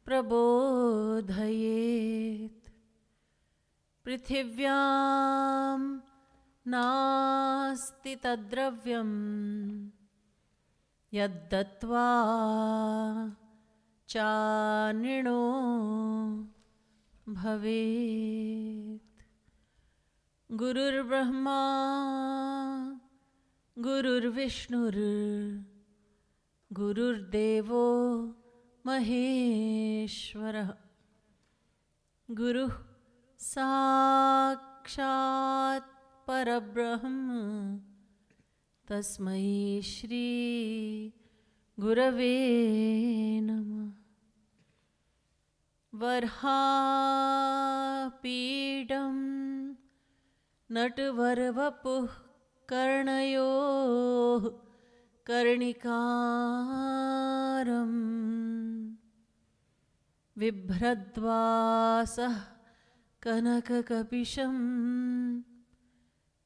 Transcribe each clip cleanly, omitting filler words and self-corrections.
प्रबोधयेत्। पृथिव्यां नास्ति तद्द्रव्यं यद्दत्त्वा चानृणो भवेत्। गुरुर्ब्रह्मा गुरुर्विष्णुर् गुरुर्देवो महेश्वरः। गुरुः साक्षात् परब्रह्म तस्मै श्री गुरवे नमः। वर्हापीडं नटवरवपुः कर्णयोः कर्णिकारं बिभ्रद्वासः कनककपिशं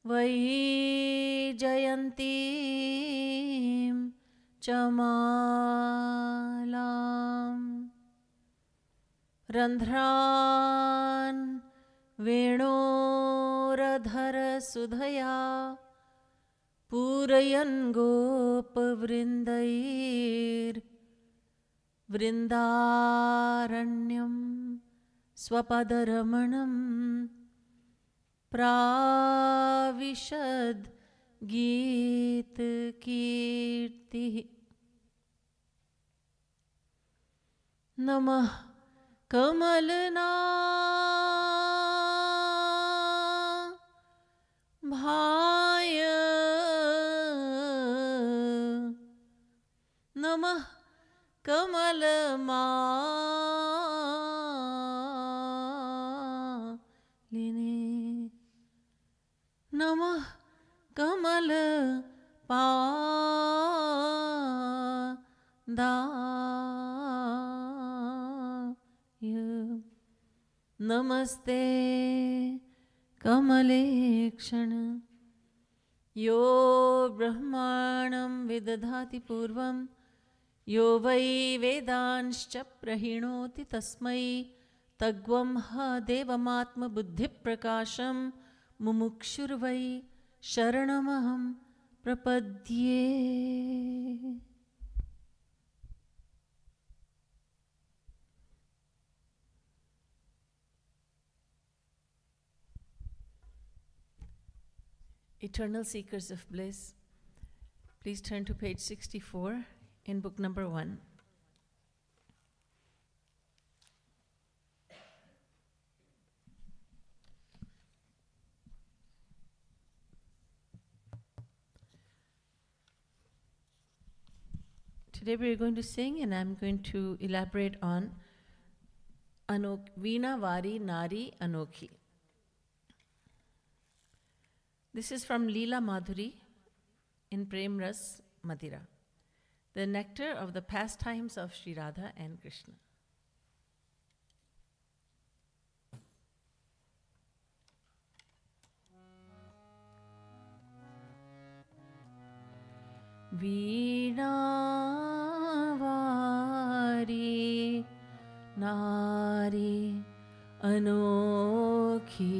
वैजयन्तीं च मालाम्। रन्ध्रान् वेणोरधरसुधया पूरयन् गोपवृन्दैर्वृन्दारण्यं स्वपदरमणं प्राविशद् गीतकीर्तिः। नमः कमलना भाय नमः कमलमालिने नमः कमलपादाय नमस्ते कमलेक्षण। यो ब्रह्माणं विदधाति पूर्वं यो वै वेदांश्च प्रहिणोति तस्मै तग्वं ह देवमात्मबुद्धिप्रकाशं मुमुक्षुर्वै शरणमहं प्रपद्ये। Eternal Seekers of Bliss, please turn to page 64 in book number 1. Today we are going to sing, and I'm going to elaborate on Veena Vari Nari Anokhi. This is from Leela Madhuri in Prem Ras Madira, the nectar of the pastimes of Shri Radha and Krishna. Veena Vari Nari Anokhi.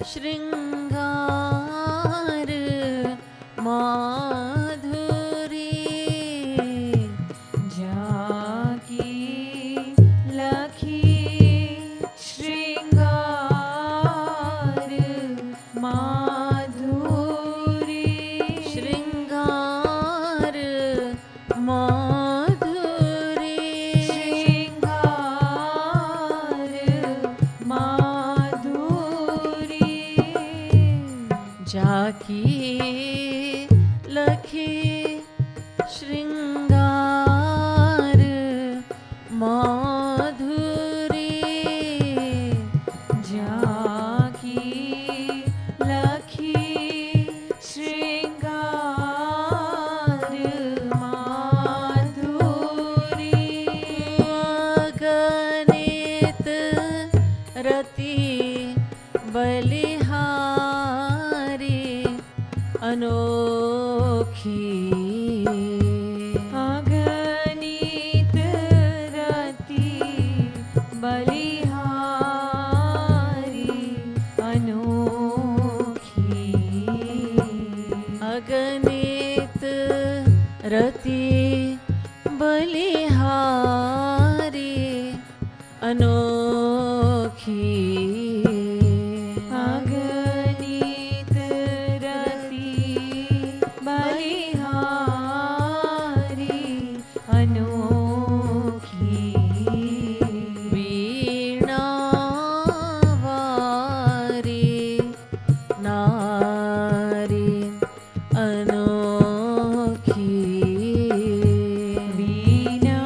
श्रृंगार माधुरी जाकी लखी श्रृंगार माधुरी श्रृंगार अनोखी अगणित रति बलिहारी अनोखी अगणित रति बलिहारी अनोखी अगणित रति बलिहारी अनोखी वीणावारी नारी अनोखी वीणावारी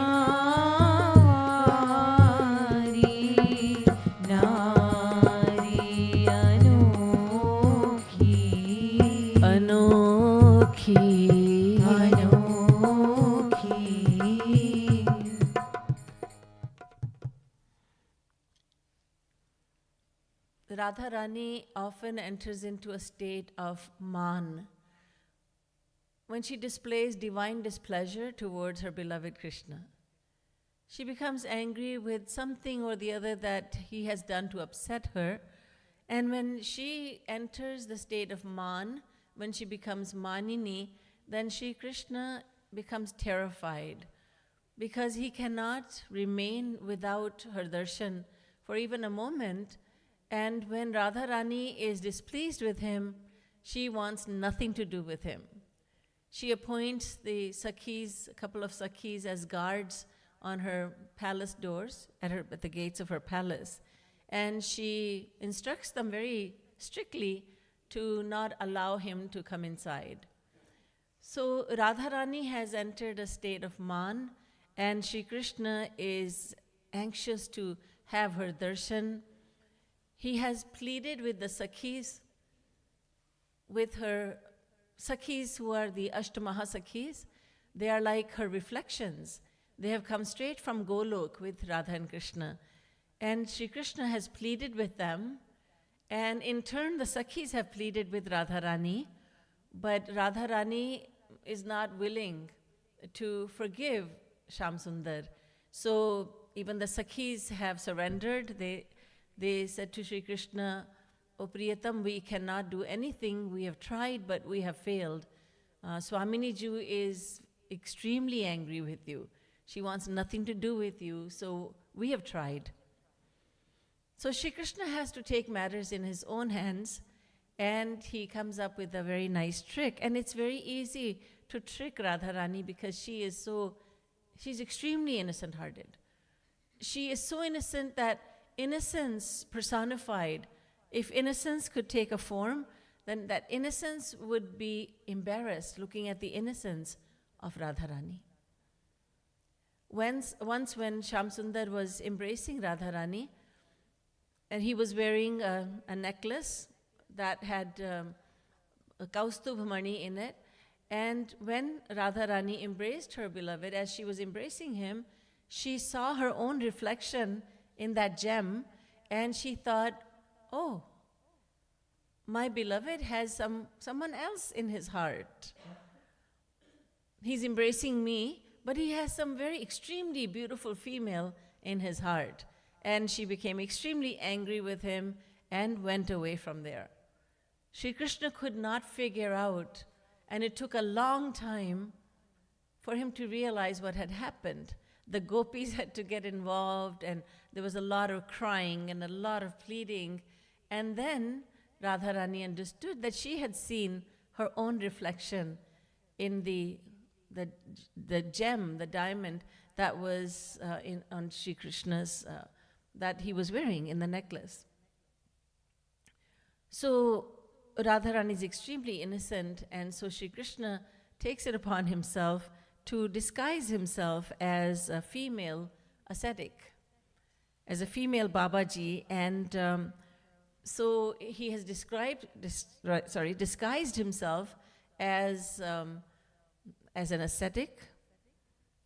नारी अनोखी अनोखी अनोखी Radha Rani often enters into a state of man when she displays divine displeasure towards her beloved Krishna. She becomes angry with something or the other that he has done to upset her. And when she enters the state of man, when she becomes Manini, then Shri Krishna becomes terrified because he cannot remain without her darshan for even a moment. And when Radha Rani is displeased with him, she wants nothing to do with him. She appoints the Sakhis, a couple of Sakhis, as guards on her palace doors, at the gates of her palace. And she instructs them very strictly to not allow him to come inside. So Radharani has entered a state of man, and Shri Krishna is anxious to have her darshan. He has pleaded with the Sakhis, with her Sakhis who are the Ashtamaha Sakhis. They are like her reflections. They have come straight from Golok with Radha and Krishna. And Shri Krishna has pleaded with them. And in turn, the Sakhis have pleaded with Radharani. But Radharani is not willing to forgive Shamsundar. So even the Sakhis have surrendered. They said to Shri Krishna, "O Priyatam, we cannot do anything. We have tried, but we have failed. Swamini Ju is extremely angry with you. She wants nothing to do with you, so we have tried." So Shri Krishna has to take matters in his own hands, and he comes up with a very nice trick. And it's very easy to trick Radharani because she's extremely innocent-hearted. She is so innocent that innocence personified, if innocence could take a form, then that innocence would be embarrassed looking at the innocence of Radharani. Once when Shamsundar was embracing Radharani, and he was wearing a necklace that had a kaustubh mani in it, and when Radharani embraced her beloved, as she was embracing him, she saw her own reflection in that gem, and she thought, "Oh, my beloved has someone else in his heart. He's embracing me, but he has some very extremely beautiful female in his heart." And she became extremely angry with him and went away from there. Shri Krishna could not figure out, and it took a long time for him to realize what had happened. The gopis had to get involved, and there was a lot of crying and a lot of pleading. And then Radharani understood that she had seen her own reflection in the gem, the diamond that was on Shri Krishna's, that he was wearing in the necklace. So Radharani is extremely innocent, and so Shri Krishna takes it upon himself to disguise himself as a female ascetic, as a female Babaji, and so he has disguised himself as an ascetic,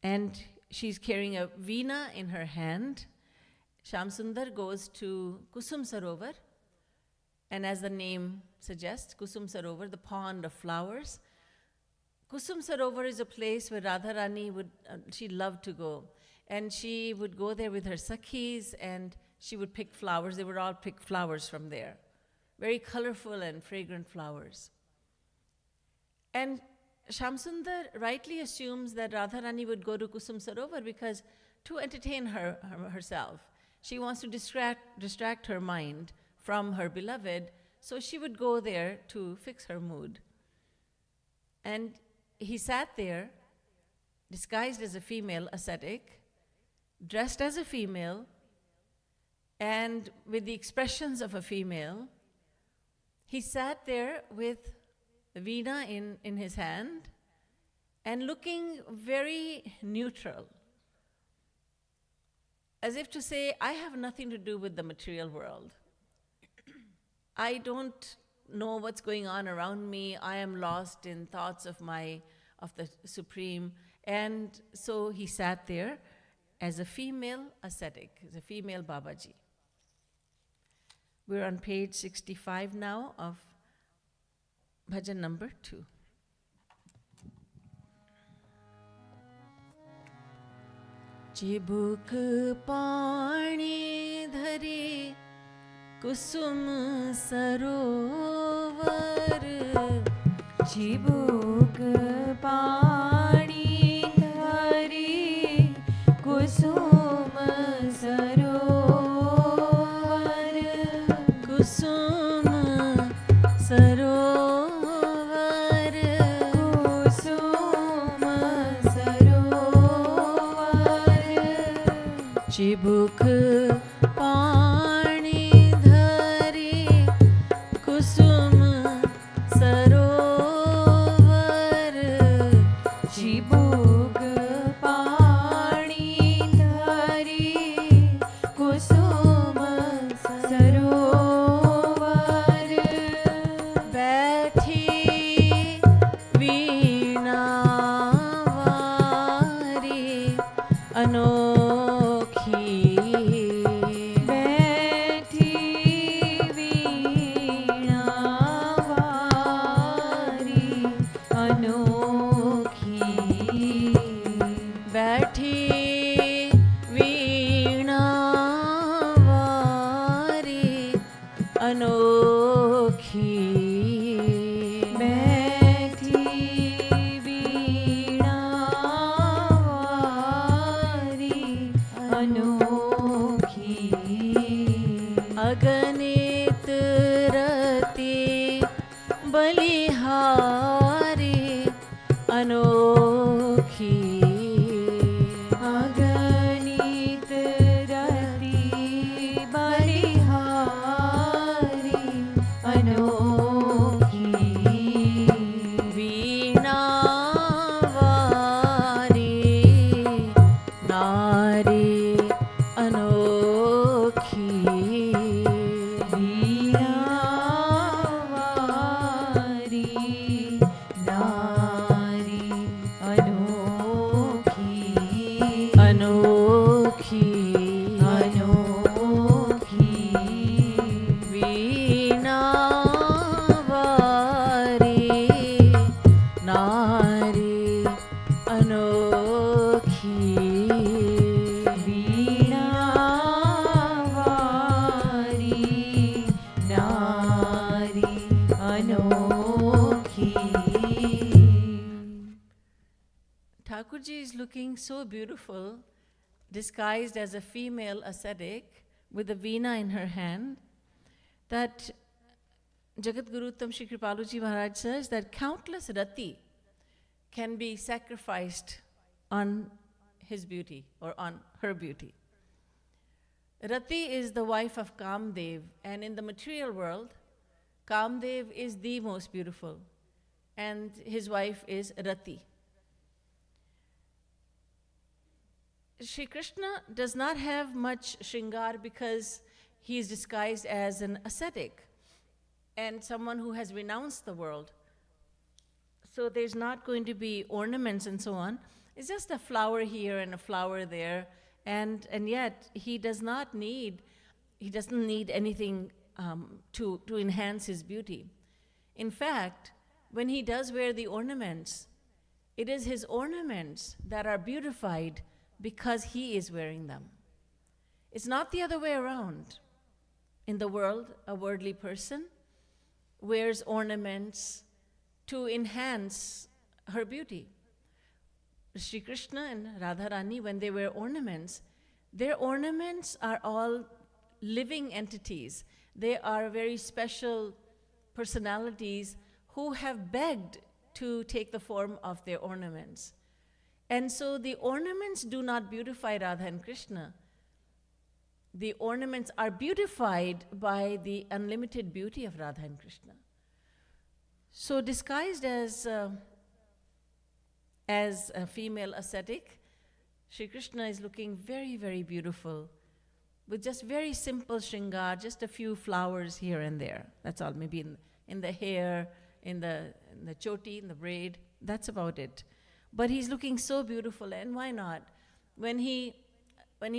and she's carrying a veena in her hand. Shamsundar goes to Kusum Sarovar, And as the name suggests, Kusum Sarovar, the pond of flowers. Kusum Sarovar is a place where Radharani she loved to go. And she would go there with her sakhis and she would pick flowers. They would all pick flowers from there. Very colorful and fragrant flowers. And Shamsundar rightly assumes that Radharani would go to Kusum Sarovar because to entertain herself. She wants to distract her mind from her beloved, so she would go there to fix her mood. And he sat there, disguised as a female ascetic, dressed as a female, and with the expressions of a female. He sat there with the veena in his hand and looking very neutral, as if to say, I have nothing to do with the material world. I don't know what's going on around me. I am lost in thoughts of the Supreme. And so he sat there as a female ascetic, as a female Babaji. We're on page 65 now of bhajan number 2. चिबुक पानी धरे कुसुम सरोवर चिबुक पानी धरे कुसुम सरोवर कुसुम सरोवर कुसुम सरोवर चिबुक पानी धरे कुसुम सरोवर चिबुक पानी धरे कुसुम सरोवर बैठी वीणा वारी अनोखी बैठी वीणा वारी अनोखी बैठी वीणा वारी अनोखी बैठी वीणा वारी अनोखी अगणित रति बलिहारी अनोखी अगणित रति बलिहारी अनोखी वीणा वारी नारी अनोखी वीणा वारी नारी अनोखी अनोखी अनोखी वीणा वारी नारी अनोखी वीणा वारी नारी अनोखी Thakurji is looking so beautiful, disguised as a female ascetic with a veena in her hand, that Jagat Guru Uttam Shri Kripalu Ji Maharaj says that countless rati can be sacrificed on his beauty or on her beauty. Rati is the wife of Kamdev, and in the material world, Kamdev is the most beautiful, and his wife is Rati. Shri Krishna does not have much shringar because he is disguised as an ascetic and someone who has renounced the world. So there's not going to be ornaments and so on. It's just a flower here and a flower there, and yet he doesn't need anything to enhance his beauty. In fact, when he does wear the ornaments, it is his ornaments that are beautified because he is wearing them. It's not the other way around. In the world, a worldly person wears ornaments to enhance her beauty. Shri Krishna and Radharani, when they wear ornaments, their ornaments are all living entities. They are very special personalities who have begged to take the form of their ornaments. And so the ornaments do not beautify Radha and Krishna. The ornaments are beautified by the unlimited beauty of Radha and Krishna. So disguised as a female ascetic, Shri Krishna is looking very, very beautiful with just very simple shringar, just a few flowers here and there. That's all, maybe in the hair, in the choti, in the braid, that's about it. But he's looking so beautiful, and why not? When he has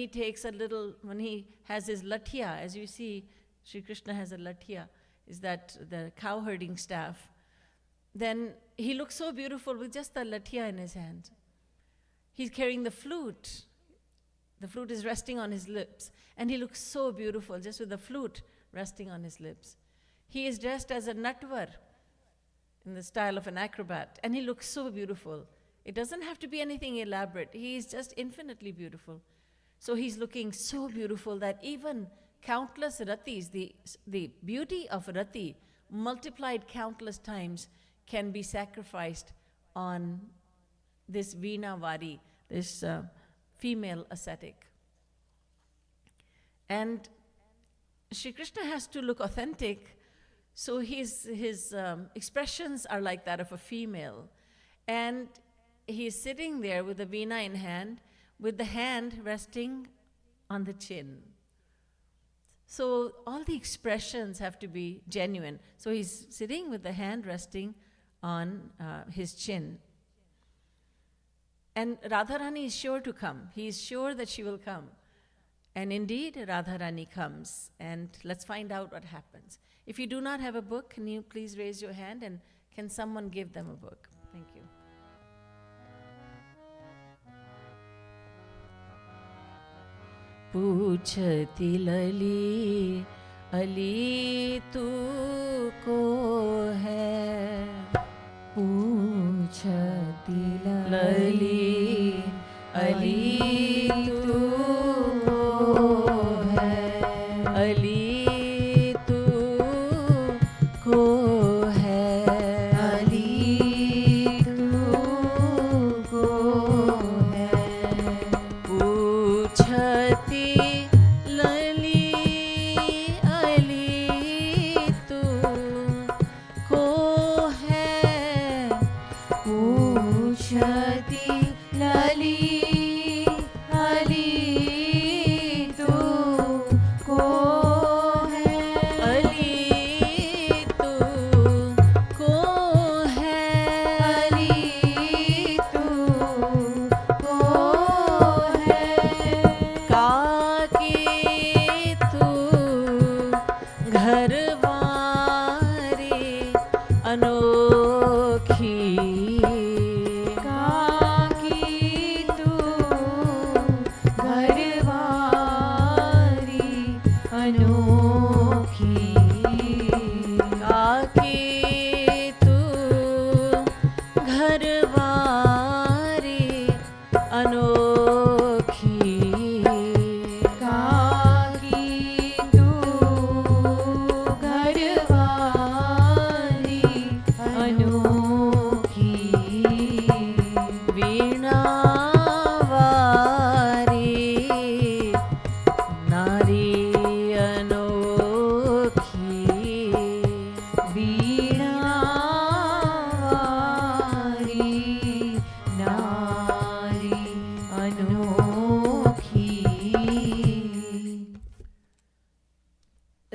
his lathiya, as you see, Shri Krishna has a lathiya, is that the cow herding staff, then he looks so beautiful with just the lathiya in his hand. He's carrying the flute. The flute is resting on his lips, and he looks so beautiful just with the flute resting on his lips. He is dressed as a natvar in the style of an acrobat, and he looks so beautiful. It doesn't have to be anything elaborate. He is just infinitely beautiful. So he's looking so beautiful that even countless ratis, the beauty of rati multiplied countless times, can be sacrificed on this Veena Vari, this female ascetic. And Shri Krishna has to look authentic, so his expressions are like that of a female. And he's sitting there with the veena in hand, with the hand resting on the chin. So all the expressions have to be genuine. So he's sitting with the hand resting on his chin. And Radharani is sure to come. He is sure that she will come. And indeed, Radharani comes. And let's find out what happens. If you do not have a book, can you please raise your hand, and can someone give them a book? Thank you. पूछती लली अली तू को है पूछती लली अली तू को है अली तू को है अली तू को है पूछती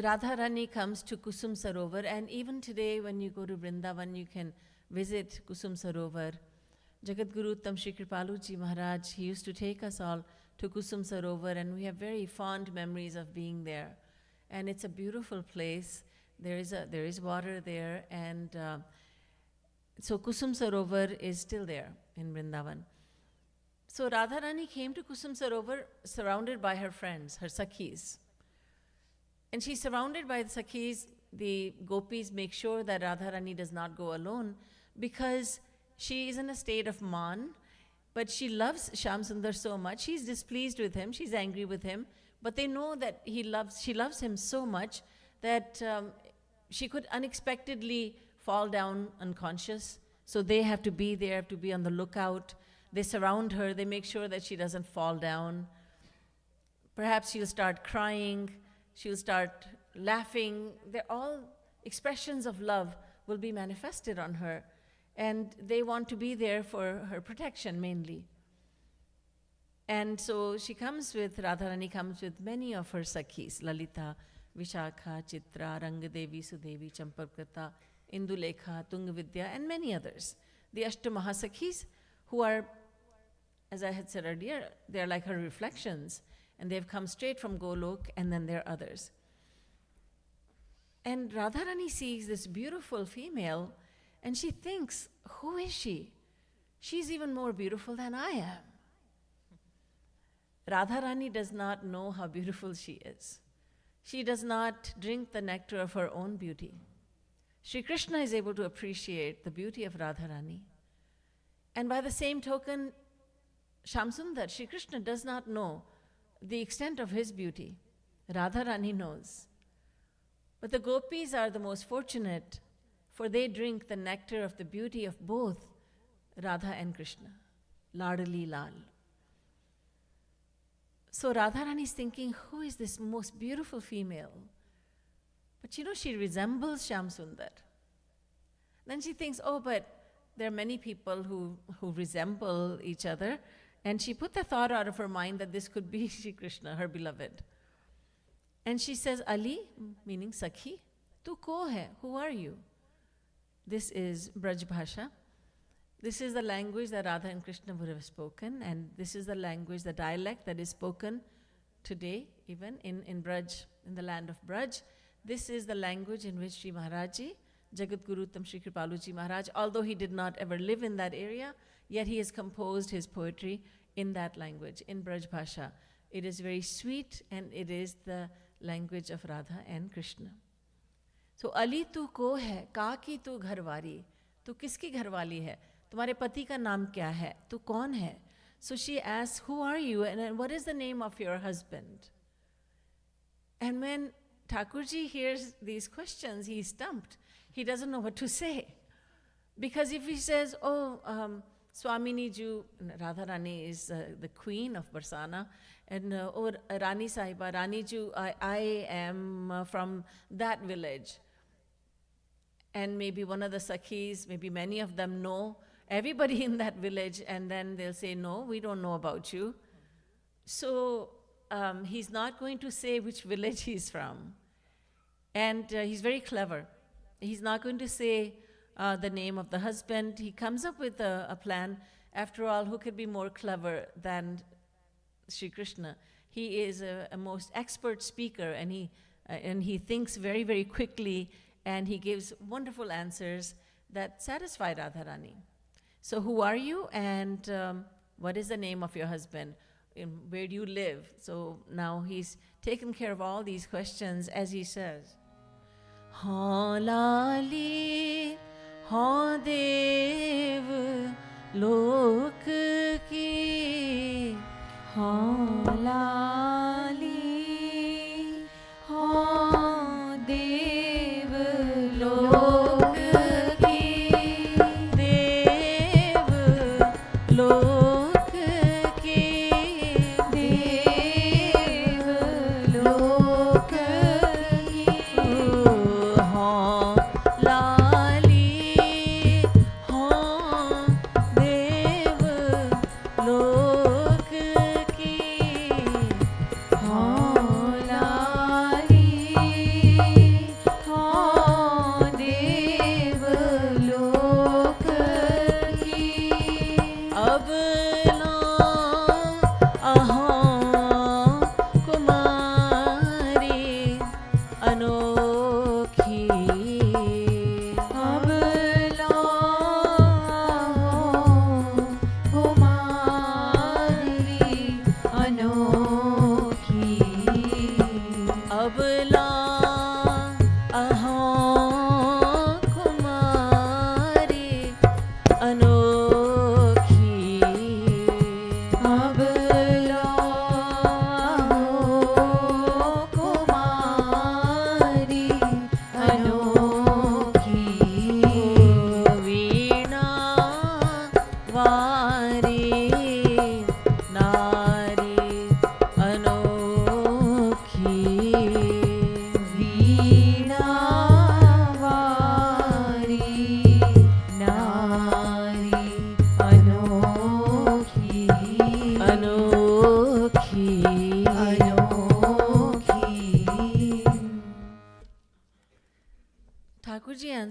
Radharani comes to Kusum Sarovar, and even today when you go to Vrindavan, you can visit Kusum Sarovar. Jagadguru Uttam Shri Kripalu ji Maharaj, he used to take us all to Kusum Sarovar, and we have very fond memories of being there. and it's a beautiful place. There is water there, and so Kusum Sarovar is still there in Vrindavan. So Radharani came to Kusum Sarovar surrounded by her friends, her Sakhis. And she's surrounded by the Sakhis. The gopis make sure that Radharani does not go alone because she is in a state of man, but she loves Shyamsundar so much. She's displeased with him, she's angry with him, but they know that she loves him so much that she could unexpectedly fall down unconscious. So they have to be there, have to be on the lookout. They surround her, they make sure that she doesn't fall down. Perhaps she'll start crying, she'll start laughing. They're all expressions of love will be manifested on her. And they want to be there for her protection mainly. And so Radharani comes with many of her Sakhis, Lalita, Vishakha, Chitra, Rangadevi, Sudevi, Champakrita, Indulekha, Tungavidya, and many others. The Ashtamahasakis, who are, as I had said earlier, they're like her reflections, and they've come straight from Golok, and then there are others. And Radharani sees this beautiful female, and she thinks, who is she? She's even more beautiful than I am. Radharani does not know how beautiful she is. She does not drink the nectar of her own beauty. Shri Krishna is able to appreciate the beauty of Radharani. And by the same token, Shyamsundar, Shri Krishna does not know the extent of his beauty. Radharani knows. But the gopis are the most fortunate, for they drink the nectar of the beauty of both Radha and Krishna. Ladali Lal. So Radharani is thinking, who is this most beautiful female? But she resembles Shyamsundar. Then she thinks, oh, but there are many people who resemble each other. And she put the thought out of her mind that this could be Shri Krishna, her beloved. And she says, Ali, meaning Sakhi, tu ko hai? Who are you? This is Braj Bhasha. This is the language that Radha and Krishna would have spoken, and this is the language, the dialect that is spoken today, even in Braj, in the land of Braj. This is the language in which Shri Maharaji, Jagat Guru Uttam Shri Kripalu Ji Maharaj, although he did not ever live in that area, yet he has composed his poetry in that language, in Braj Bhasha. It is very sweet, and it is the language of Radha and Krishna. So, Ali tu ko hai, ka ki tu gharwari, tu kiski gharwali hai, tumhare pati ka naam kya hai, tu kaun hai? So she asks, who are you, and what is the name of your husband? And when Thakurji hears these questions, he's stumped. He doesn't know what to say. Because if he says, Swamini Ju, Radharani is the queen of Barsana, and Rani Sahiba, Rani Ju, I am from that village. And maybe one of the Sakhis, maybe many of them know everybody in that village, and then they'll say, no, we don't know about you. So he's not going to say which village he's from. And he's very clever. He's not going to say the name of the husband. He comes up with a plan. After all, who could be more clever than Shri Krishna? He is a most expert speaker, and he thinks very, very quickly, and he gives wonderful answers that satisfy Radharani. So who are you, and what is the name of your husband? Where do you live? So now he's taken care of all these questions, as he says. Haan lali, haan dev, lok ki. Haan lali, haan dev, lok ki. Dev, lok ki. Dev, lok ki. Haan lali, haan dev, lok ki.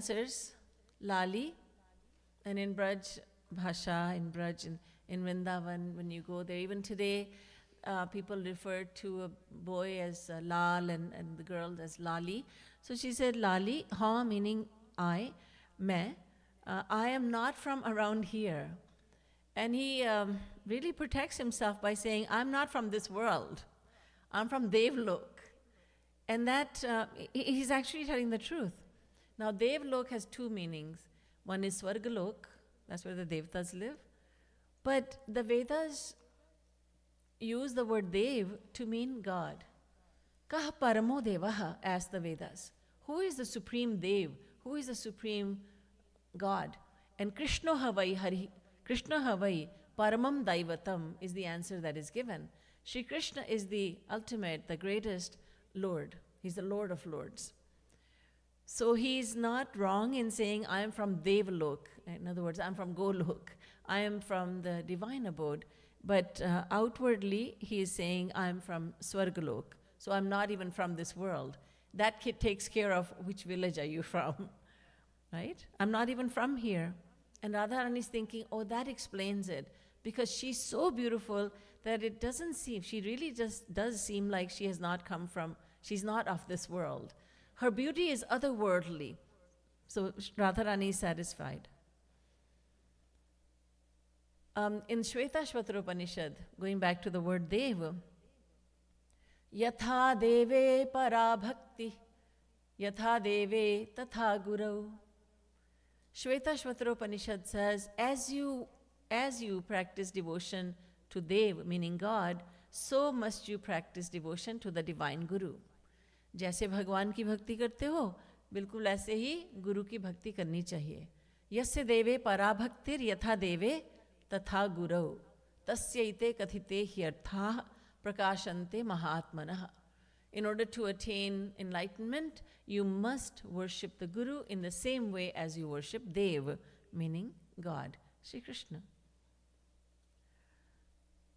answers, Lali, and in Braj Bhasha, in Braj, in Vrindavan, when you go there, even today, people refer to a boy as Lal and the girl as Lali. So she said, Lali, ha meaning I, मैं, I am not from around here. And he really protects himself by saying, I'm not from this world. I'm from Devlok. And that, he's actually telling the truth. Now, Devlok has two meanings. One is Swargalok, that's where the Devtas live. But the Vedas use the word Dev to mean God. Kah paramo devaha, asked the Vedas. Who is the supreme Dev? Who is the supreme God? And Krishna Havai Paramam Daivatam is the answer that is given. Shri Krishna is the ultimate, the greatest Lord. He's the Lord of Lords. So he's not wrong in saying, I am from Devlok. In other words, I'm from Golok. I am from the divine abode. But outwardly, he is saying, I'm from Swargalok. So I'm not even from this world. That kid takes care of which village are you from, right? I'm not even from here. And Radharani is thinking, oh, that explains it. Because she's so beautiful that it doesn't seem, she really just does seem like she has not come from, she's not of this world. Her beauty is otherworldly. So Radharani is satisfied. In Shvetashvatara Upanishad, going back to the word Deva, Yatha Deve Parabhakti, Yatha Deve Tatha Gurau. Shvetashvatara Upanishad says, as you practice devotion to Dev, meaning God, so must you practice devotion to the divine Guru. जैसे भगवान की भक्ति करते हो, बिल्कुल ऐसे ही गुरु की भक्ति करनी चाहिए. यस्य देवे पराभक्तिर यथा देवे तथा गुरौ तस्यैते कथिते ह्यर्थाः प्रकाशन्ते महात्मनः. In order to attain enlightenment, you must worship the Guru in the same way as you worship Dev, meaning God, Shri Krishna.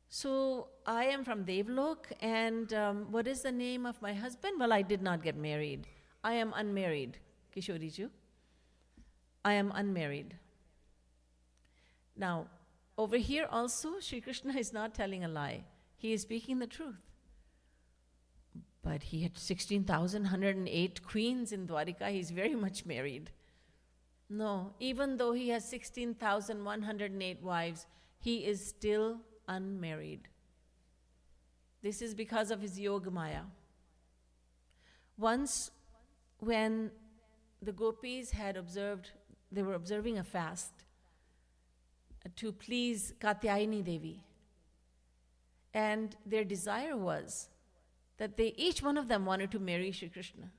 So I am from Devlok, and what is the name of my husband? Well, I did not get married. I am unmarried, Kishoriju. I am unmarried. Now, over here also, Shri Krishna is not telling a lie. He is speaking the truth. But he had 16,108 queens in Dwarika. He's very much married. No, even though he has 16,108 wives, he is still unmarried. This is because of his yoga maya. Once, when the gopis had observed, they were observing a fast to please Katyayani Devi. And their desire was that each one of them wanted to marry Shri Krishna.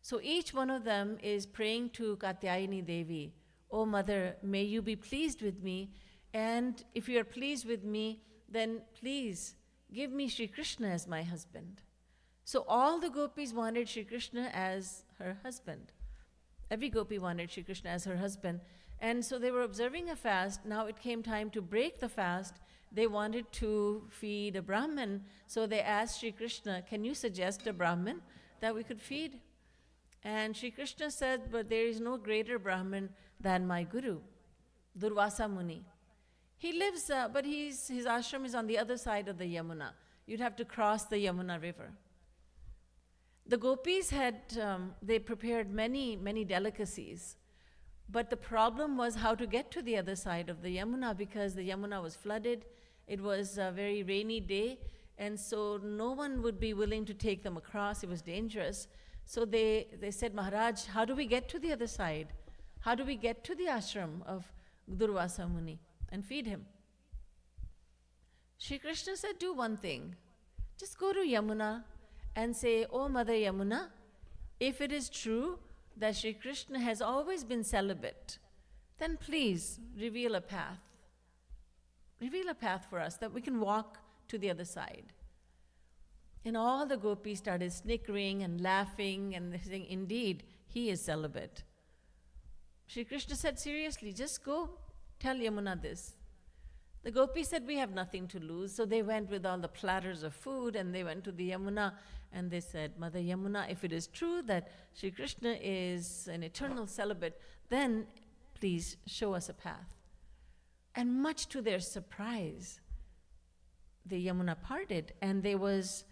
So each one of them is praying to Katyayani Devi, "Oh Mother, may you be pleased with me, and if you are pleased with me, then please give me Shri Krishna as my husband." So all the gopis wanted Shri Krishna as her husband. Every gopi wanted Shri Krishna as her husband. And so they were observing a fast. Now it came time to break the fast. They wanted to feed a Brahmin. So they asked Shri Krishna, "Can you suggest a Brahmin that we could feed?" And Shri Krishna said, "But there is no greater Brahmin than my Guru, Durvasa Muni. He lives, but his ashram is on the other side of the Yamuna. You'd have to cross the Yamuna river." The gopis they prepared many, many delicacies. But the problem was how to get to the other side of the Yamuna, because the Yamuna was flooded. It was a very rainy day, and so no one would be willing to take them across. It was dangerous. So they said, "Maharaj, how do we get to the other side? How do we get to the ashram of Durvasa Muni and feed him?" Shri Krishna said, "Do one thing. Just go to Yamuna and say, 'Oh Mother Yamuna, if it is true that Shri Krishna has always been celibate, then please reveal a path. Reveal a path for us that we can walk to the other side.'" And all the gopis started snickering and laughing and saying, "Indeed, he is celibate." Shri Krishna said, "Seriously, just go tell Yamuna this." The gopis said, we have nothing to lose. So they went with all the platters of food and they went to the Yamuna and they said, Mother Yamuna, if it is true that Shri Krishna is an eternal celibate, then please show us a path. And much to their surprise, the Yamuna parted and there was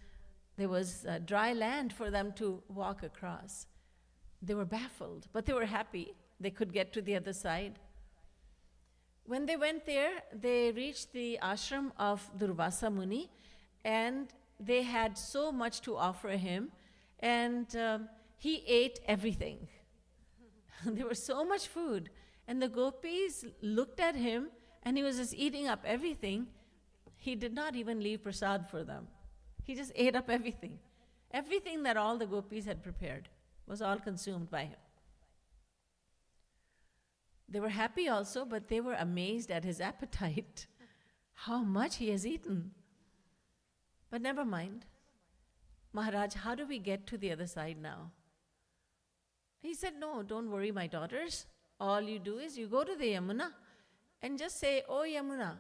dry land for them to walk across. They were baffled, but they were happy. They could get to the other side. When they went there, they reached the ashram of Durvasa Muni, and they had so much to offer him, and he ate everything. There was so much food, and the gopis looked at him, and he was just eating up everything. He did not even leave prasad for them. He just ate up everything. Everything that all the gopis had prepared was all consumed by him. They were happy also, but they were amazed at his appetite, how much he has eaten. But never mind. Maharaj, how do we get to the other side now? He said, no, don't worry, my daughters. All you do is you go to the Yamuna and just say, oh Yamuna,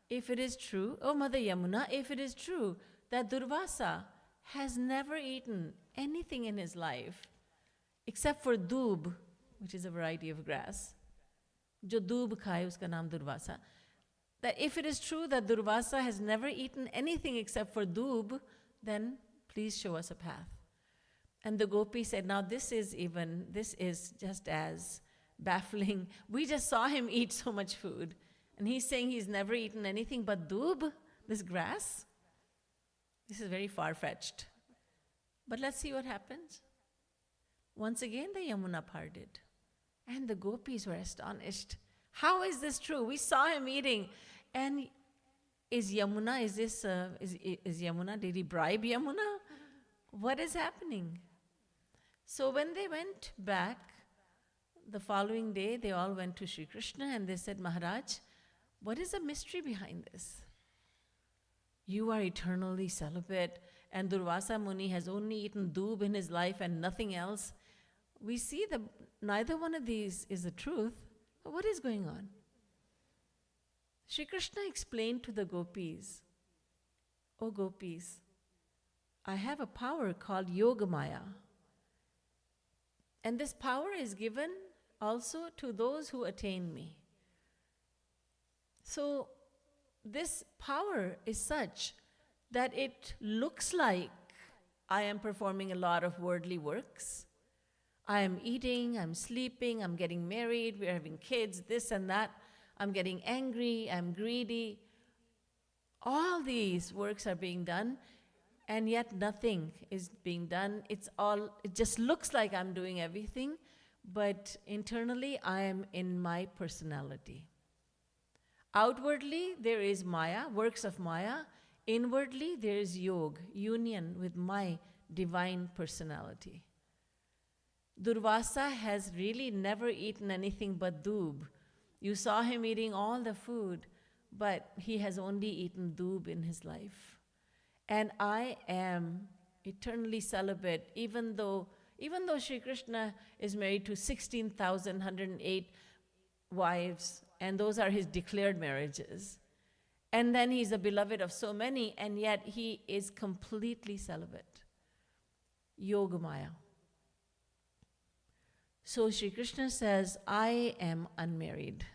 if it is true, oh Mother Yamuna, if it is true that Durvasa has never eaten anything in his life except for doob, which is a variety of grass, जो दूब खाए उसका नाम Durvasa, that if it is true that Durvasa has never eaten anything except for doob, then please show us a path. And the gopi said, now this is just as baffling. We just saw him eat so much food, and he's saying he's never eaten anything but doob, this grass. This is very far-fetched. But let's see what happens. Once again the Yamuna parted. And the gopis were astonished. How is this true? We saw him eating. And is Yamuna, is Yamuna, did he bribe Yamuna? What is happening? So when they went back, the following day, they all went to Shri Krishna and they said, Maharaj, what is the mystery behind this? You are eternally celibate, and Durvasa Muni has only eaten doob in his life and nothing else. We see that neither one of these is the truth. What is going on? Shri Krishna explained to the gopis, O gopis, I have a power called Yogamaya. And this power is given also to those who attain me. So this power is such that it looks like I am performing a lot of worldly works. I am eating, I'm sleeping, I'm getting married, we're having kids, this and that. I'm getting angry, I'm greedy. All these works are being done, and yet nothing is being done. It just looks like I'm doing everything, but internally I am in my personality. Outwardly, there is Maya, works of Maya. Inwardly, there is Yoga, union with my divine personality. Durvasa has really never eaten anything but doob. You saw him eating all the food, but he has only eaten doob in his life. And I am eternally celibate, even though Shri Krishna is married to 16,108 wives, and those are his declared marriages. And then he's the beloved of so many, and yet he is completely celibate. Yogamaya. So Shri Krishna says, I am unmarried.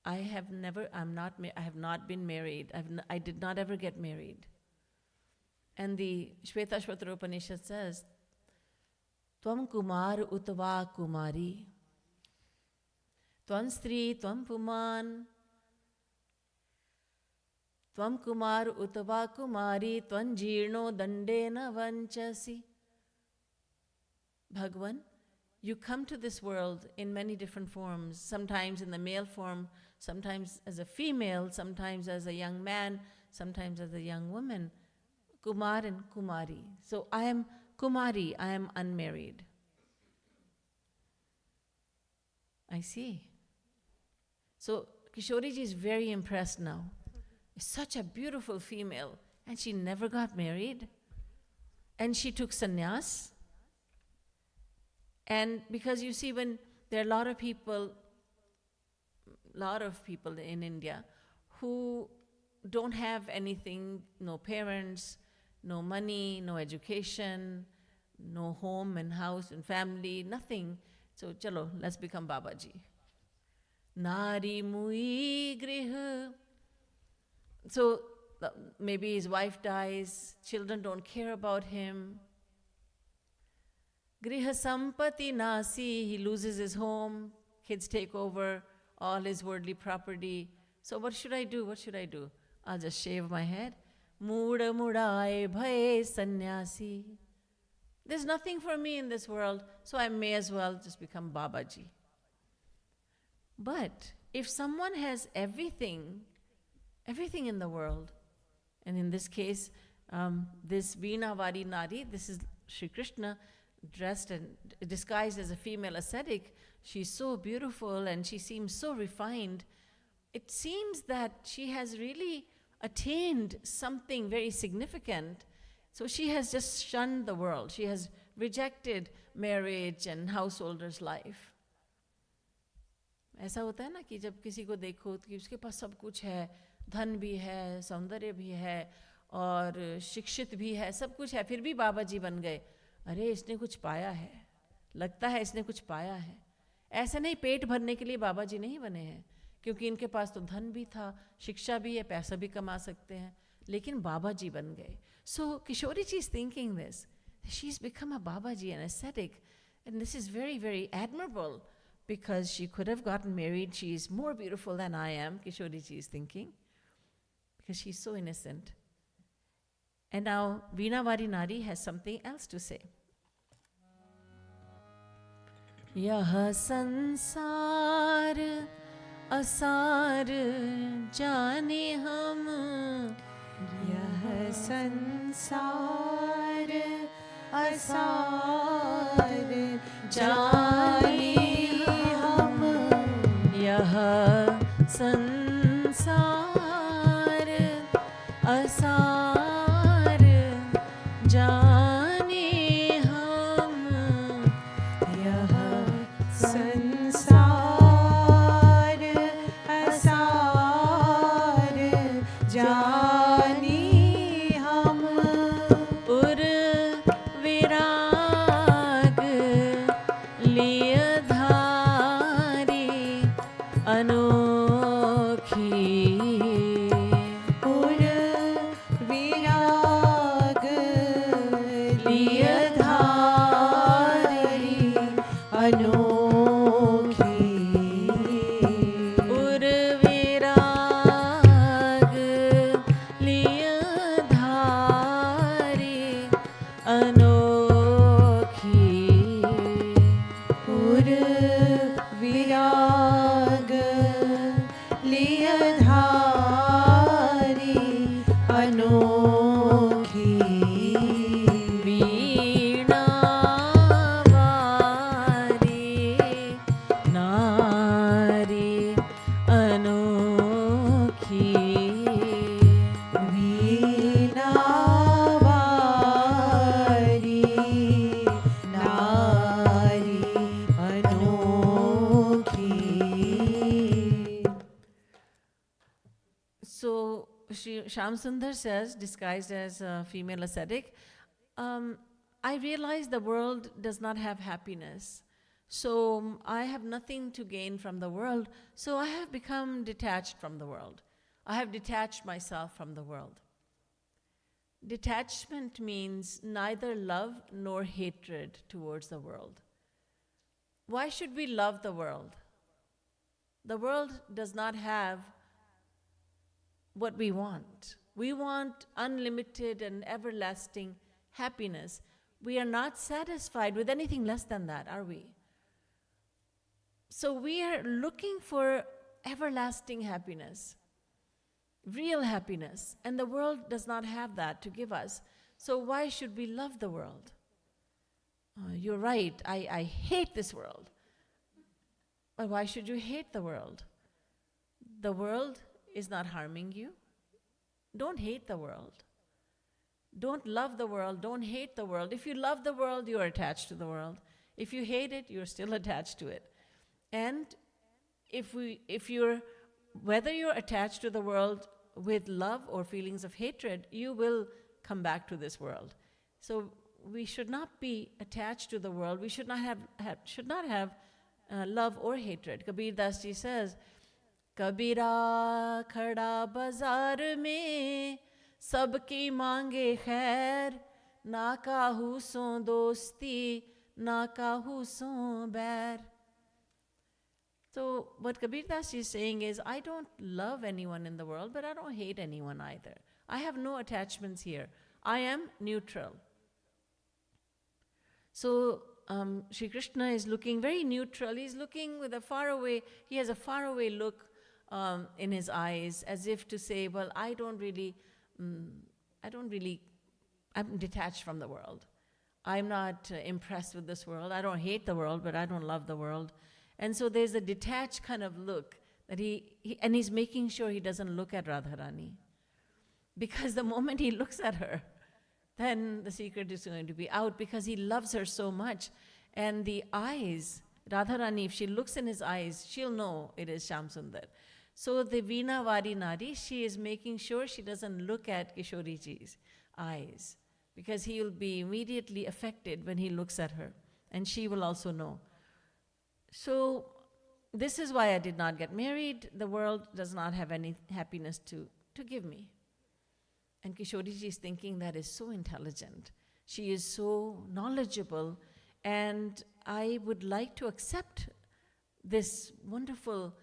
I have not been married. I did not ever get married. And the Shvetashvatara Upanishad says, Tvam kumar utva kumari. Tvam stri, tvam puman. Tvam kumar utva kumari. Tvam jirno dandena vanchasi. Bhagavan, you come to this world in many different forms, sometimes in the male form, sometimes as a female, sometimes as a young man, sometimes as a young woman. Kumar and Kumari. So I am Kumari, I am unmarried. I see. So Kishoriji is very impressed now. Such a beautiful female, and she never got married. And she took sannyas. And because you see, when there are a lot of people in India who don't have anything, no parents, no money, no education, no home and house and family, nothing. So, chalo, let's become Babaji. Nari mui grih. So, maybe his wife dies, children don't care about him. Griha sampati nasi, he loses his home, kids take over all his worldly property. So what should I do? What should I do? I'll just shave my head. Muda mudai bhai sannyasi. There's nothing for me in this world, so I may as well just become Babaji. But if someone has everything in the world, and in this case, this Veenavari Nari, this is Shri Krishna dressed and disguised as a female ascetic. She's so beautiful and she seems so refined. It seems that she has really attained something very significant. So she has just shunned the world. She has rejected marriage and householder's life. ऐसा होता है ना कि जब किसी को देखो कि उसके पास सब कुछ है, धन भी है, सौंदर्य भी है और शिक्षित भी है, सब कुछ है, फिर भी बाबा जी बन गए. अरे इसने कुछ पाया है, लगता है इसने कुछ पाया है. ऐसा नहीं, पेट भरने के लिए बाबा जी नहीं बने हैं, क्योंकि इनके पास तो धन भी था, शिक्षा भी है, पैसा भी कमा सकते हैं, लेकिन बाबा जी बन गए. So Kishori ji is thinking this. She's become a Babaji, an ascetic, and this is very, very admirable because she could have gotten married. She is more beautiful than I am, Kishori ji is thinking, because she's so innocent. And now Veenavari Nari has something else to say. Yah sansar asar jane hum. यह संसार असार जाने हम. यह संसार असार जाने हम. यह संसार असार जाने Shyam Sundar says, disguised as a female ascetic, I realize the world does not have happiness. So I have nothing to gain from the world. So I have become detached from the world. I have detached myself from the world. Detachment means neither love nor hatred towards the world. Why should we love the world? The world does not have what we want. We want unlimited and everlasting happiness. We are not satisfied with anything less than that, are we? So we are looking for everlasting happiness, real happiness, and the world does not have that to give us. So why should we love the world? You're right, I hate this world. But why should you hate the world? The world is not harming you. Don't hate the world. Don't love the world. Don't hate the world. If you love the world, you are attached to the world. If you hate it, you're still attached to it. And if you're whether you're attached to the world with love or feelings of hatred, you will come back to this world. So we should not be attached to the world. We should not have love or hatred. Kabir Das ji says, Kabira khada bazar mein, sabki mange khair, na kahu son dosti, na kahu son bair. So what Kabir Das is saying is, I don't love anyone in the world, but I don't hate anyone either. I have no attachments here. I am neutral. So Shri Krishna is looking very neutral. He's looking with a faraway, he has a faraway look in his eyes, as if to say, well, I'm detached from the world. I'm not impressed with this world. I don't hate the world, but I don't love the world. And so there's a detached kind of look that and he's making sure he doesn't look at Radharani. Because the moment he looks at her, then the secret is going to be out, because he loves her so much. And the eyes, Radharani, if she looks in his eyes, she'll know it is Shamsundar. So the Veena Vari Nari, she is making sure she doesn't look at Kishoriji's eyes, because he will be immediately affected when he looks at her, and she will also know. So this is why I did not get married. The world does not have any happiness to give me. And Kishoriji is thinking, that is so intelligent. She is so knowledgeable, and I would like to accept this wonderful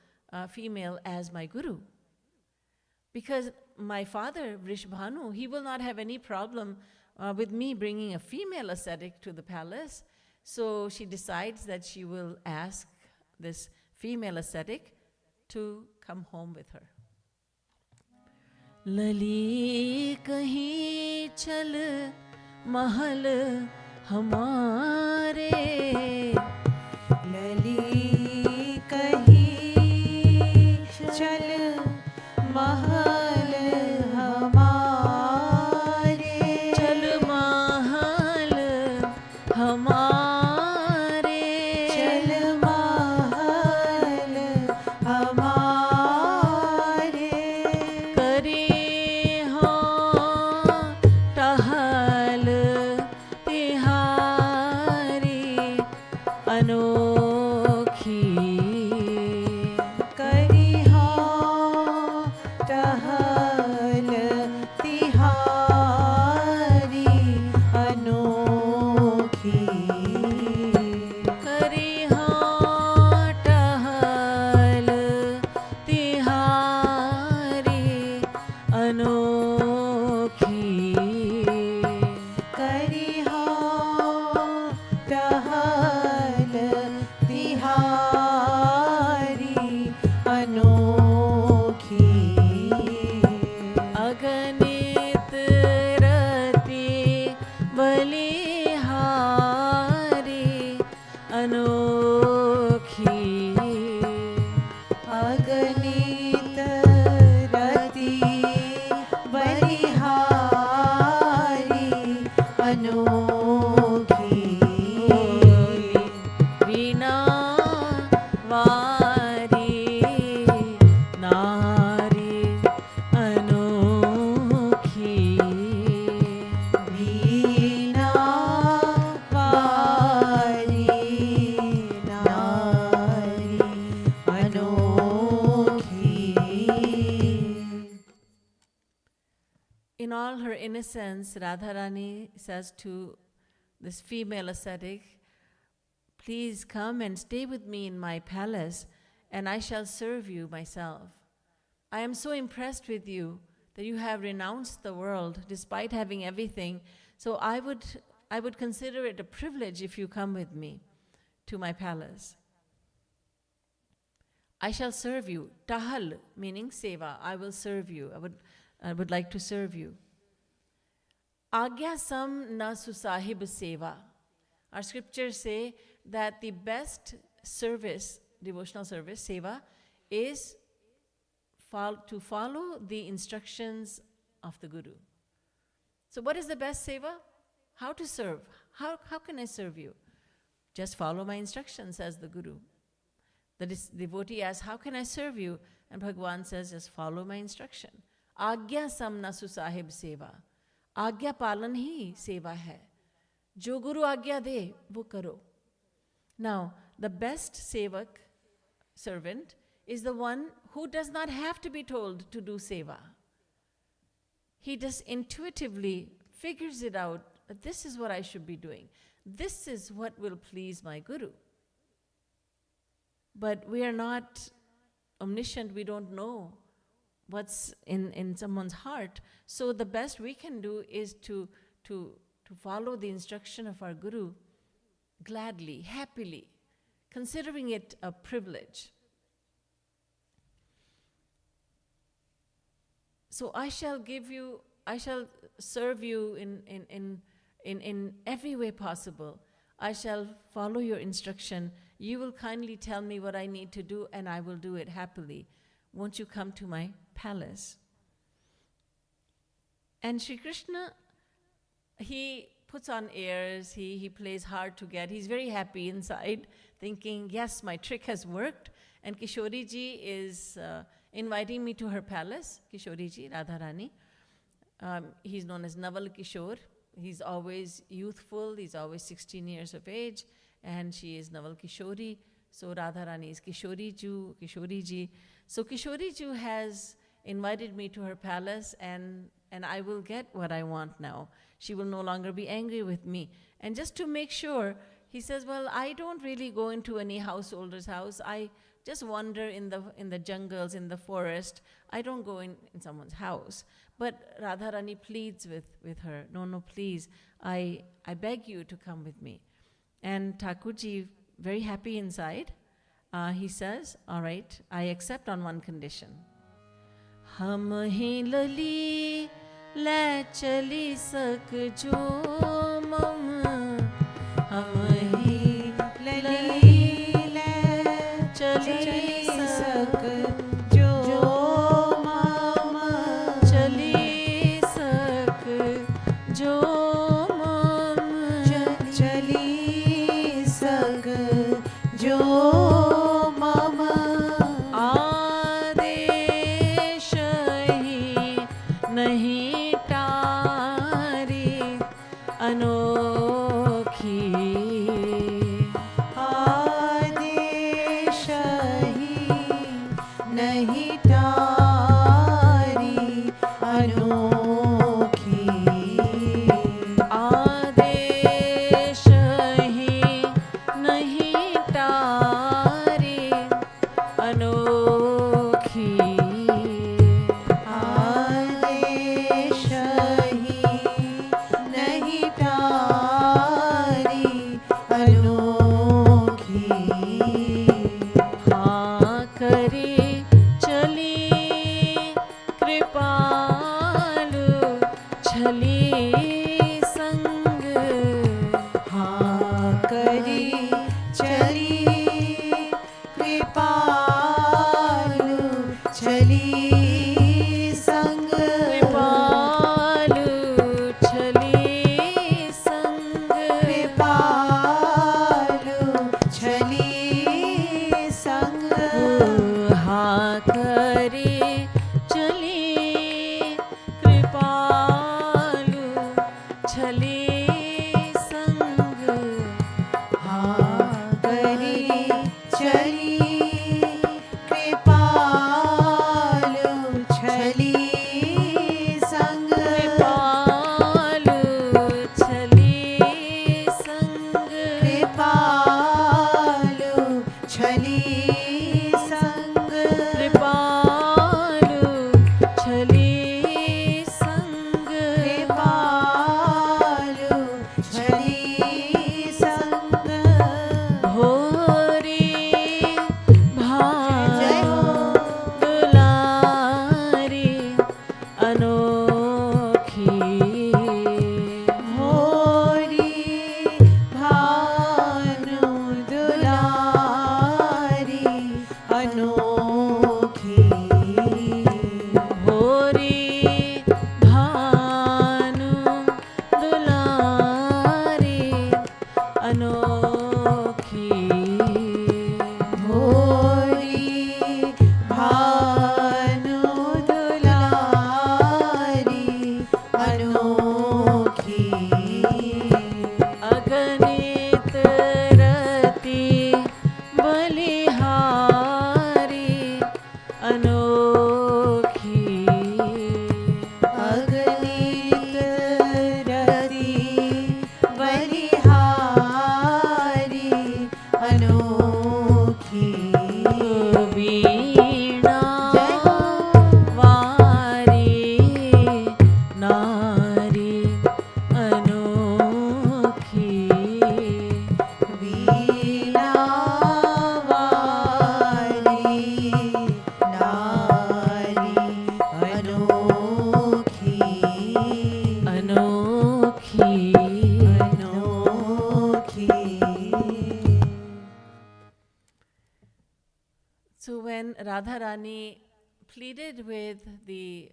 female as my guru. Because my father, Vrishbhanu, he will not have any problem with me bringing a female ascetic to the palace. So she decides that she will ask this female ascetic to come home with her. Lali kahi chal mahal hamare, लली कहीं चल महल हमारे, चल महल हमारे, चल महल हमारे, करे हो टहल तिहारी अनोखी, करी हो टहल तिहारी अनोखी, करी हो टहल तिहारी अनोखी, करी हो टहल तिहारी अनोखी, अगणित रति बलिहारी अनोखी, अगणित रति बलिहारी अनोखी, वीणा वारी नारी अनोखी, वीणा वारी नारी अनोखी. In all her innocence, Radharani says to this female ascetic, please come and stay with me in my palace, and I shall serve you myself. I am so impressed with you that you have renounced the world despite having everything. So I would consider it a privilege if you come with me to my palace. I shall serve you. Tahal, meaning seva. I will serve you. I would like to serve you. Agya sam na susahib seva. Our scriptures say that the best service, devotional service, seva, is to follow the instructions of the Guru. So what is the best seva? How to serve? How can I serve you? Just follow my instructions, says the Guru. The devotee asks, how can I serve you? And Bhagwan says, just follow my instruction. Agya sam nasu sahib seva. Agya palan hi seva hai. Jo Guru agya de, wo karo. Now, the best sevak, servant, is the one who does not have to be told to do seva. He just intuitively figures it out, that this is what I should be doing. This is what will please my Guru. But we are not omniscient, we don't know what's in someone's heart. So the best we can do is to follow the instruction of our Guru gladly, happily, considering it a privilege. So I shall serve you in every way possible. I shall follow your instruction. You will kindly tell me what I need to do, and I will do it happily. Won't you come to my palace? And Shri Krishna, he puts on airs, he plays hard to get. He's very happy inside, thinking, yes, my trick has worked. And Kishori ji is inviting me to her palace. Kishori ji, Radharani. He's known as Naval Kishore. He's always youthful, he's always 16 years of age, and she is Naval Kishori. So Radharani is Kishori ji. So Kishori ji has invited me to her palace, and I will get what I want now. She will no longer be angry with me. And just to make sure, he says, well, I don't really go into any householder's house. I just wander in the jungles, in the forest. I don't go in someone's house. But Radharani pleads with her, no, please, I beg you to come with me. And Thakurji, very happy inside, he says, all right, I accept on one condition. Hum hi lali la chali sak jo mam. Hum hi lali la chali sak jo mam. Chali sak jo mam. Chali sak jo mam. Aadesh hi nahi taari anokhi. Aadesh hi nahi taari anokhi. Aadesh hi nahi taari anokhi. Aadesh hi nahi taari Radharani pleaded with the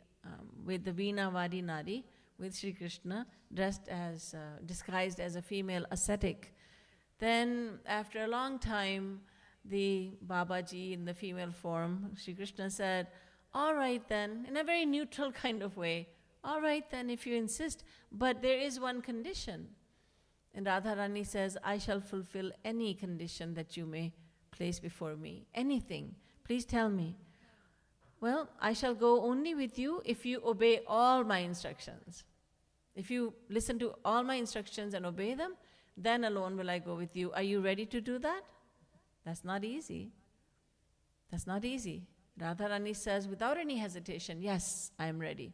Veena Vadi Nari, with Shri Krishna, dressed as, disguised as a female ascetic. Then, after a long time, the Babaji in the female form, Shri Krishna said, all right then, in a very neutral kind of way, all right then, if you insist, but there is one condition. And Radharani says, I shall fulfill any condition that you may place before me. Anything. Please tell me. Well, I shall go only with you if you obey all my instructions. If you listen to all my instructions and obey them, then alone will I go with you. Are you ready to do that? That's not easy. That's not easy. Radharani says without any hesitation, yes, I am ready.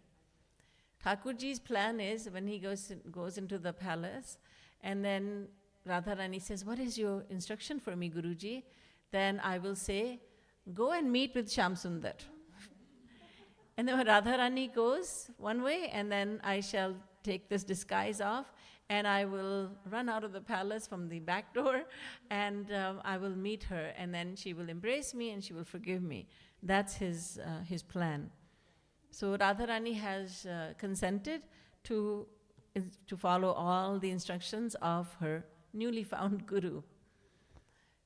Thakurji's plan is when he goes into the palace, and then Radharani says, what is your instruction for me, Guruji? Then I will say, go and meet with Shyam Sundar. And then Radharani goes one way, and then I shall take this disguise off, and I will run out of the palace from the back door, and I will meet her, and then she will embrace me and she will forgive me. That's his plan. So Radharani has consented to follow all the instructions of her newly found guru.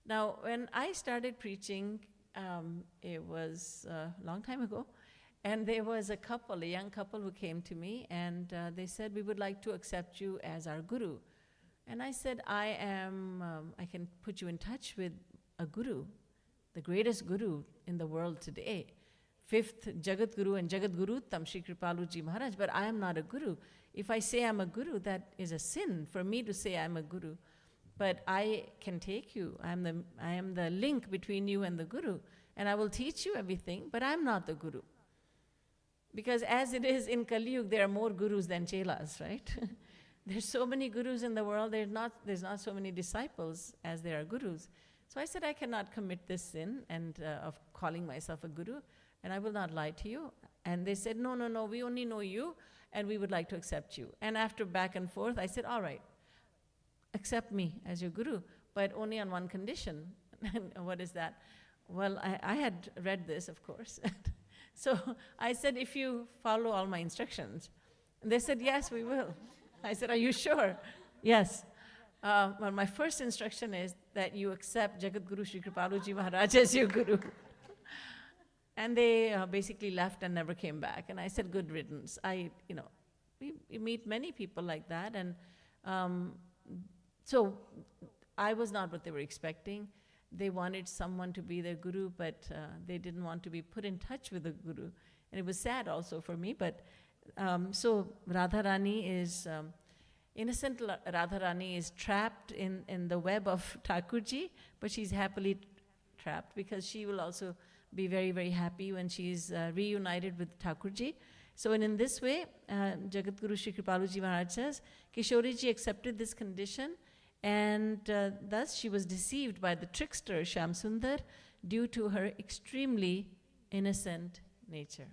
Now, when I started preaching, it was a long time ago, and there was a young couple who came to me, and they said, we would like to accept you as our guru. And I said, I can put you in touch with a guru, the greatest guru in the world today. 5th Jagat Guru and Jagat Guru Tam Shri Kripalu Ji Maharaj, but I am not a guru. If I say I'm a guru, that is a sin for me to say I'm a guru. But I can take you. I am the link between you and the guru, and I will teach you everything, but I'm not the guru. Because as it is in Kali Yuga, there are more gurus than chelas, right? There's so many gurus in the world, there's not so many disciples as there are gurus. So I said, I cannot commit this sin of calling myself a guru, and I will not lie to you. And they said, no, we only know you, and we would like to accept you. And after back and forth, I said, all right, accept me as your guru, but only on one condition. And what is that? Well, I had read this, of course. So I said, if you follow all my instructions. And they said, yes, we will. I said, are you sure? Yes. Well, my first instruction is that you accept Jagat Guru Shri Kripalu Ji Maharaj as your guru. And they basically left and never came back. And I said, good riddance. We meet many people like that. And so I was not what they were expecting. They wanted someone to be their guru, but they didn't want to be put in touch with the guru. And it was sad also for me. But so Radharani is, innocent Radharani is trapped in the web of Thakurji, but she's happily trapped because she will also be very, very happy when she's reunited with Thakurji. So in this way, Jagat Guru Shri Kripalu Ji Maharaj says, Kishori Ji accepted this condition, and thus she was deceived by the trickster Shyam Sundar due to her extremely innocent nature.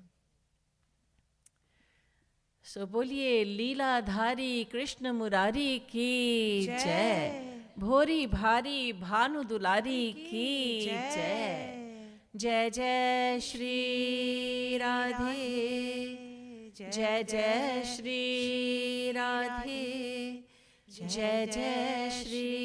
So boliye Leela Dhari Krishna Murari ki jai. Bhori Bhari Bhanu Dulari ki jai. Jai Jai Shri Radhe. Jai Jai Shri Radhe. Jai Jai Shri